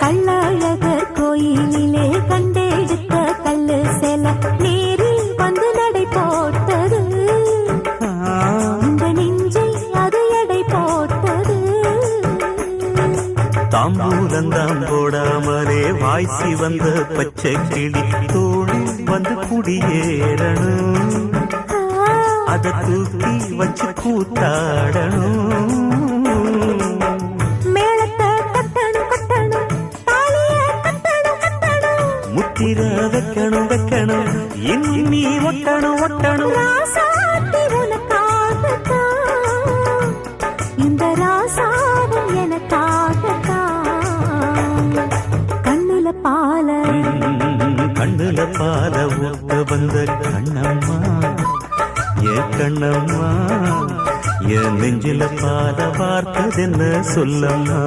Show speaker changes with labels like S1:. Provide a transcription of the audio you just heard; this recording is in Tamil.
S1: கள்ளழகர் கோயிலிலே கண்டெடுத்த கல்லு செல நேரில் வந்து நடை போட்டது இந்த நெஞ்சில் அது எடை போட்டது
S2: தாம்பூலந்தாம் போடாமலே வாய்ச்சி வந்த பச்சை கிளி தோழி வந்து குடியேறணும் அதை தூக்கி வச்சு கூத்தாடணும் முத்திர வைக்கணும் வைக்கணும் இன்னும் நீ ஒட்டணும் ஒட்டணும்
S1: ராசாத்தி உனக்காகத்தான் இந்த ராசாவும் எனக்காகத்தான் கண்ணுல பால
S2: ஊட்ட வந்த கண்ணம்மா என் கண்ணம்மா என் நெஞ்சில பால பார்த்ததென்ன சொல்லம்மா